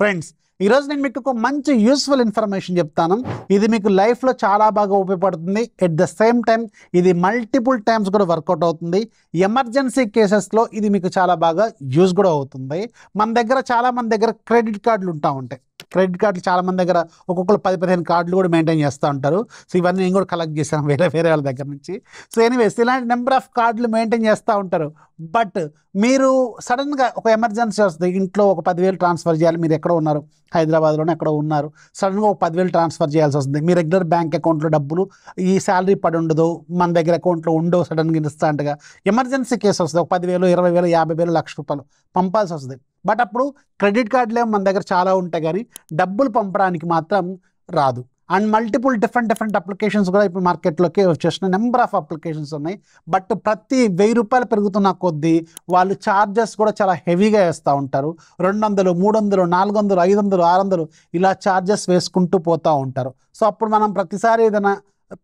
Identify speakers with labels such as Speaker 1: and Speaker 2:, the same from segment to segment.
Speaker 1: Friends, ఈరోజు నేను మీకు ఒక మంచి యూస్ఫుల్ ఇన్ఫర్మేషన్ చెప్తాను. ఇది మీకు లైఫ్లో చాలా బాగా ఉపయోగపడుతుంది. ఎట్ ద సేమ్ టైం ఇది మల్టిపుల్ టైమ్స్ కూడా వర్కౌట్ అవుతుంది. ఎమర్జెన్సీ కేసెస్లో ఇది మీకు చాలా బాగా యూజ్ కూడా అవుతుంది. మన దగ్గర చాలా మంది దగ్గర క్రెడిట్ కార్డులు ఉంటాయి. క్రెడిట్ కార్డులు చాలా మంది దగ్గర ఒక్కొక్కరు 10-15 కార్డులు కూడా మెయింటైన్ చేస్తూ ఉంటారు. సో ఇవన్నీ నేను కూడా కలెక్ట్ చేశాను వేరే వాళ్ళ దగ్గర నుంచి. సో ఎనీవేస్, ఇలాంటి నెంబర్ ఆఫ్ కార్డులు మెయింటైన్ చేస్తూ ఉంటారు. బట్ మీరు సడన్గా ఒక ఎమర్జెన్సీ వస్తుంది, ఇంట్లో ఒక 10,000 ట్రాన్స్ఫర్ చేయాలి. మీరు ఎక్కడో ఉన్నారు, హైదరాబాద్లోనే ఎక్కడో ఉన్నారు. సడన్గా ఒక 10,000 ట్రాన్స్ఫర్ చేయాల్సి వస్తుంది. మీ రెగ్యులర్ బ్యాంక్ అకౌంట్లో డబ్బులు ఈ శాలరీ పడి ఉండదు, మన దగ్గర అకౌంట్లో ఉండవు. సడన్గా ఇన్స్టాంట్గా ఎమర్జెన్సీ కేసు వస్తుంది. ఒక 10,000, 20,000, 50,000, ₹1,00,000 పంపాల్సి వస్తుంది. బట్ అప్పుడు క్రెడిట్ కార్డులు మన దగ్గర చాలా ఉంటాయి, కానీ డబ్బులు పంపడానికి మాత్రం రాదు. అండ్ మల్టిపుల్ డిఫరెంట్ అప్లికేషన్స్ కూడా ఇప్పుడు మార్కెట్లోకి వచ్చేసిన నెంబర్ ఆఫ్ అప్లికేషన్స్ ఉన్నాయి. బట్ ప్రతి ₹1,000 పెరుగుతున్న కొద్దీ వాళ్ళు ఛార్జెస్ కూడా చాలా హెవీగా వేస్తూ ఉంటారు. 200, 300, 400, 500, 600 ఇలా ఛార్జెస్ వేసుకుంటూ పోతూ ఉంటారు. సో అప్పుడు మనం ప్రతిసారి ఏదైనా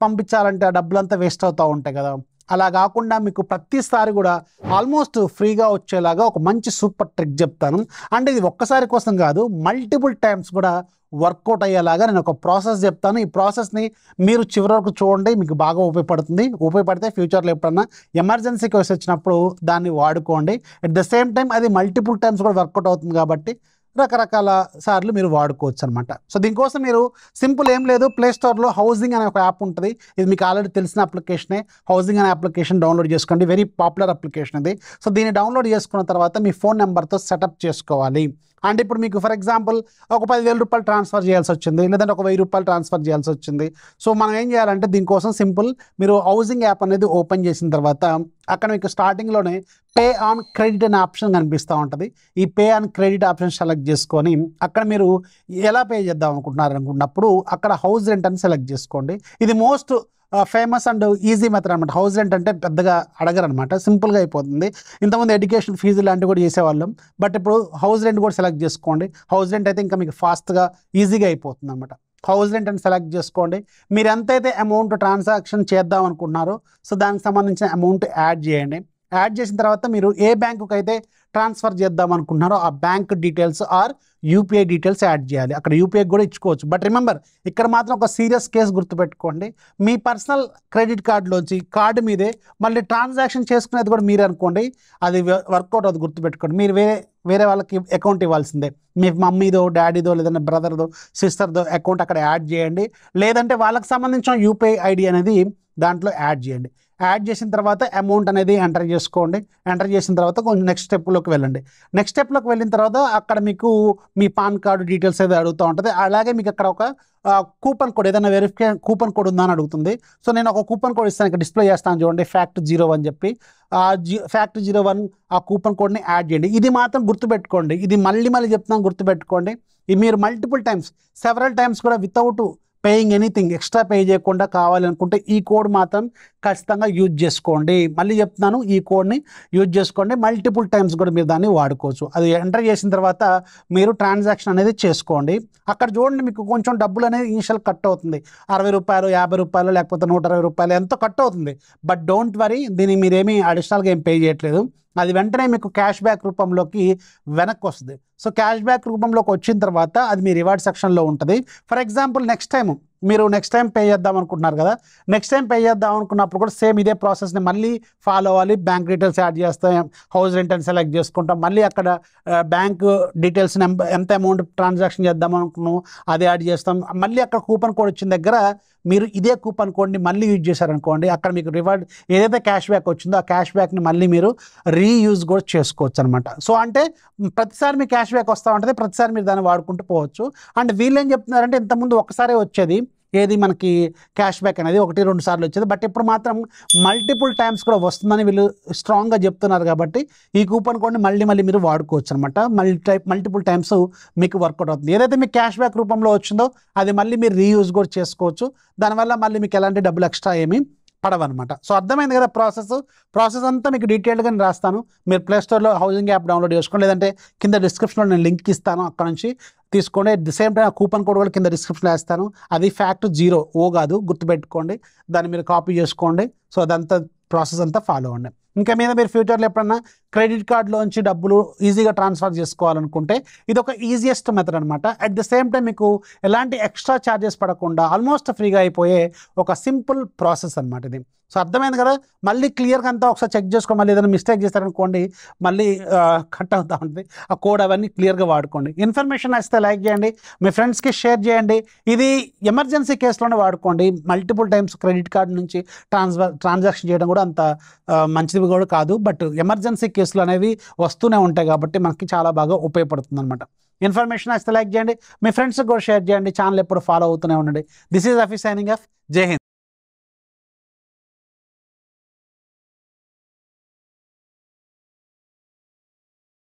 Speaker 1: పంపించాలంటే ఆ డబ్బులంతా వేస్ట్ అవుతూ ఉంటాయి కదా. అలా కాకుండా మీకు ప్రతిసారి కూడా ఆల్మోస్ట్ ఫ్రీగా వచ్చేలాగా ఒక మంచి సూపర్ ట్రిక్ చెప్తాను. అంటే ఇది ఒక్కసారి కోసం కాదు, మల్టిపుల్ టైమ్స్ కూడా వర్కౌట్ అయ్యేలాగా నేను ఒక ప్రాసెస్ చెప్తాను. ఈ ప్రాసెస్ని మీరు చివరి వరకు చూడండి, మీకు బాగా ఉపయోగపడితే ఫ్యూచర్లో ఎప్పుడన్నా ఎమర్జెన్సీ కేసు వచ్చినప్పుడు దాన్ని వాడుకోండి. అట్ ద సేమ్ టైం అది మల్టిపుల్ టైమ్స్ కూడా వర్కౌట్ అవుతుంది కాబట్టి రకరకాల సార్లు మీరు వాడుకోవచ్చు అనమాట. సో దీనికోసం మీరు సింపుల్ ఏం లేదు, ప్లేస్టోర్లో హౌసింగ్ అనే ఒక యాప్ ఉంటుంది. ఇది మీకు ఆల్రెడీ తెలిసిన అప్లికేషనే. హౌసింగ్ అనే అప్లికేషన్ డౌన్లోడ్ చేసుకోండి, వెరీ పాపులర్ అప్లికేషన్ ఇది. సో దీన్ని డౌన్లోడ్ చేసుకున్న తర్వాత మీ ఫోన్ నెంబర్తో సెటప్ చేసుకోవాలి. అంటే ఇప్పుడు మీకు ఫర్ ఎగ్జాంపుల్ ఒక ₹10,000 ట్రాన్స్ఫర్ చేయాల్సి వచ్చింది, లేదంటే ఒక ₹1,000 ట్రాన్స్ఫర్ చేయాల్సి వచ్చింది. సో మనం ఏం చేయాలంటే దీనికోసం సింపుల్, మీరు హౌసింగ్ యాప్ అనేది ఓపెన్ చేసిన తర్వాత అక్కడ మీకు స్టార్టింగ్లోనే పే ఆన్ క్రెడిట్ అనే ఆప్షన్ కనిపిస్తూ ఉంటుంది. ఈ pay on credit option select చేసుకొని అక్కడ మీరు ఎలా పే చేద్దాం అనుకున్నప్పుడు అక్కడ హౌస్ రెంట్ అని సెలెక్ట్ చేసుకోండి. ఇది most famous and easy method అనమాట. హౌస్ రెంట్ అంటే పెద్దగా అడగరు అనమాట, సింపుల్గా అయిపోతుంది. ఇంతకుముందు ఎడ్యుకేషన్ ఫీజు లాంటివి కూడా చేసేవాళ్ళం, బట్ ఇప్పుడు హౌస్ రెంట్ కూడా సెలెక్ట్ చేసుకోండి. హౌస్ రెంట్ అయితే ఇంకా మీకు ఫాస్ట్గా ఈజీగా అయిపోతుంది అనమాట. హౌస్ రెంట్ అని సెలెక్ట్ చేసుకోండి. మీరు ఎంతైతే అమౌంట్ ట్రాన్సాక్షన్ చేద్దాం అనుకుంటున్నారో సో దానికి సంబంధించిన అమౌంట్ యాడ్ చేయండి. యాడ్ చేసిన తర్వాత మీరు ఏ బ్యాంకుకి అయితే ట్రాన్స్ఫర్ చేద్దాం అనుకుంటున్నారో ఆ bank details are UPI details add చేయాలి. అక్కడ యూపీఐ కూడా ఇచ్చుకోవచ్చు. బట్ రిమెంబర్, ఇక్కడ మాత్రం ఒక సీరియస్ కేసు గుర్తుపెట్టుకోండి. మీ పర్సనల్ క్రెడిట్ కార్డులోంచి కార్డు మీదే మళ్ళీ ట్రాన్సాక్షన్ చేసుకునేది కూడా మీరే అనుకోండి, అది వర్కౌట్ అవుతుంది. గుర్తుపెట్టుకోండి, మీరు వేరే వాళ్ళకి అకౌంట్ ఇవ్వాల్సిందే. మీ మమ్మీదో, డాడీదో, లేదంటే బ్రదర్దో, సిస్టర్దో అకౌంట్ అక్కడ యాడ్ చేయండి. లేదంటే వాళ్ళకి సంబంధించిన యూపీఐ ఐడి అనేది దాంట్లో యాడ్ చేయండి. యాడ్ చేసిన తర్వాత అమౌంట్ అనేది ఎంటర్ చేసుకోండి. ఎంటర్ చేసిన తర్వాత కొంచెం నెక్స్ట్ స్టెప్లోకి వెళ్ళండి. నెక్స్ట్ స్టెప్లోకి వెళ్ళిన తర్వాత అక్కడ మీకు మీ పాన్ కార్డు డీటెయిల్స్ అయితే అడుగుతూ ఉంటుంది. అలాగే మీకు అక్కడ ఒక కూపన్ కోడ్, ఏదైనా వెరిఫికేషన్ కూపన్ కోడ్ ఉందా అని అడుగుతుంది. సో నేను ఒక కూపన్ కోడ్ ఇస్తాను, ఇక్కడ డిస్ప్లే చేస్తాను చూడండి, FACT01 అని చెప్పి. FACT01 ఆ కూపన్ కోడ్ని యాడ్ చేయండి. ఇది మాత్రం గుర్తుపెట్టుకోండి, ఇది మళ్ళీ చెప్తున్నాను, గుర్తుపెట్టుకోండి. ఇది మీరు మల్టిపుల్ టైమ్స్, సెవరల్ టైమ్స్ కూడా without paying anything, extra pay చేయకుండా కావాలనుకుంటే ఈ కోడ్ మాత్రం ఖచ్చితంగా యూజ్ చేసుకోండి. మళ్ళీ చెప్తున్నాను, ఈ కోడ్ని యూజ్ చేసుకోండి. మల్టిపుల్ టైమ్స్ కూడా మీరు దాన్ని వాడుకోవచ్చు. అది ఎంటర్ చేసిన తర్వాత మీరు ట్రాన్సాక్షన్ అనేది చేసుకోండి. అక్కడ చూడండి, మీకు కొంచెం డబ్బులు అనేది ఇనిషియల్ కట్ అవుతుంది. ₹60, ₹50, లేకపోతే ₹120 ఎంతో కట్ అవుతుంది. బట్ డోంట్ వరీ, దీన్ని మీరేమీ అడిషనల్గా ఏం పే చేయట్లేదు. అది వెంటనే మీకు క్యాష్ బ్యాక్ రూపంలోకి వెనక్కి వస్తుంది. సో క్యాష్ బ్యాక్ రూపంలోకి వచ్చిన తర్వాత అది మీ రివార్డ్ సెక్షన్లో ఉంటుంది. For example next time pay చేద్దాం అనుకుంటున్నారు కదా, నెక్స్ట్ టైం పే చేద్దాం అనుకున్నప్పుడు కూడా సేమ్ ఇదే ప్రాసెస్ని మళ్ళీ ఫాలో అవ్వాలి. బ్యాంక్ డీటెయిల్స్ యాడ్ చేస్తాం, హౌస్ రెంట్ అని సెలెక్ట్ చేసుకుంటాం, మళ్ళీ అక్కడ బ్యాంక్ డీటెయిల్స్ ఎంత అమౌంట్ ట్రాన్సాక్షన్ చేద్దాం అనుకున్నాం అది యాడ్ చేస్తాం. మళ్ళీ అక్కడ కూపన్ కోడ్ వచ్చిన దగ్గర మీరు ఇదే కూపన్ కోడ్ని మళ్ళీ యూజ్ చేశారనుకోండి, అక్కడ మీకు రివార్డ్ ఏదైతే క్యాష్ బ్యాక్ వచ్చిందో ఆ క్యాష్ బ్యాక్ని మళ్ళీ మీరు రీయూజ్ కూడా చేసుకోవచ్చు అనమాట. సో అంటే ప్రతిసారి మీ క్యాష్ బ్యాక్ వస్తూ ఉంటుంది, ప్రతిసారి మీరు దాన్ని వాడుకుంటూ పోవచ్చు. అండ్ వీళ్ళు ఏం చెప్తున్నారంటే, ఇంతకుముందు ఒకసారి వచ్చేది ఏది మనకి క్యాష్ బ్యాక్ అనేది 1-2 సార్లు వచ్చేది, బట్ ఇప్పుడు మాత్రం మల్టిపుల్ టైమ్స్ కూడా వస్తుందని వీళ్ళు స్ట్రాంగ్గా చెప్తున్నారు. కాబట్టి ఈ కూపన్ కోడ్ని మళ్ళీ మీరు వాడుకోవచ్చు అనమాట. మల్టిపుల్ టైమ్స్ మీకు వర్కౌట్ అవుతుంది. ఏదైతే మీకు క్యాష్ బ్యాక్ రూపంలో వచ్చిందో అది మళ్ళీ మీరు రీయూజ్ కూడా చేసుకోవచ్చు. దానివల్ల మళ్ళీ మీకు ఎలాంటి డబ్బులు ఎక్స్ట్రా ఏమీ పడవన్నమాట. సో అర్థమైంది కదా ప్రాసెస్ అంతా మీకు డీటెయిల్గా నేను రాస్తాను. మీరు ప్లేస్టోర్లో హౌసింగ్ యాప్ డౌన్లోడ్ చేసుకోండి, లేదంటే కింద డిస్క్రిప్షన్లో నేను లింక్ ఇస్తాను, అక్కడ నుంచి తీసుకోండి. అట్ ది సేమ్ టైం ఆ కూపన్ కోడ్ కూడా కింద డిస్క్రిప్షన్లో వేస్తాను. అది FACT0 కాదు, గుర్తుపెట్టుకోండి. దాన్ని మీరు కాపీ చేసుకోండి. సో అదంతా ప్రాసెస్ అంతా ఫాలో అవ్వండి. ఇంకా మీద మీరు ఫ్యూచర్లో ఎప్పుడన్నా క్రెడిట్ కార్డులోంచి డబ్బులు ఈజీగా ట్రాన్స్ఫర్ చేసుకోవాలనుకుంటే ఇది ఒక ఈజియెస్ట్ మెథడ్ అనమాట. అట్ ద సేమ్ టైం మీకు ఎలాంటి ఎక్స్ట్రా ఛార్జెస్ పడకుండా ఆల్మోస్ట్ ఫ్రీగా అయిపోయే ఒక సింపుల్ ప్రాసెస్ అనమాట ఇది. సో అర్థమైంది కదా. మళ్ళీ క్లియర్గా అంతా ఒకసారి చెక్ చేసుకో, మళ్ళీ ఏదైనా మిస్టేక్ చేస్తారనుకోండి మళ్ళీ కట్ అవుతూ ఉంటుంది. ఆ కోడ్ అవన్నీ క్లియర్గా వాడుకోండి. ఇన్ఫర్మేషన్ నచ్చితే లైక్ చేయండి, మీ ఫ్రెండ్స్కి షేర్ చేయండి. ఇది ఎమర్జెన్సీ కేసులోనే వాడుకోండి. మల్టిపుల్ టైమ్స్ క్రెడిట్ కార్డు నుంచి ట్రాన్సాక్షన్ చేయడం కూడా అంత మంచిది కూడా కాదు. బట్ ఎమర్జెన్సీ కేసులు అనేవి వస్తూనే ఉంటాయి కాబట్టి మనకి చాలా బాగా ఉపయోగపడుతుంది అనమాట. ఇన్ఫర్మేషన్ నచ్చితే లైక్ చేయండి, మీ ఫ్రెండ్స్కి కూడా షేర్ చేయండి. ఛానల్ ఎప్పుడు ఫాలో అవుతూనే ఉండండి. దిస్ ఈజ్ అఫీ సైనింగ్ ఆఫ్. జై హింద్.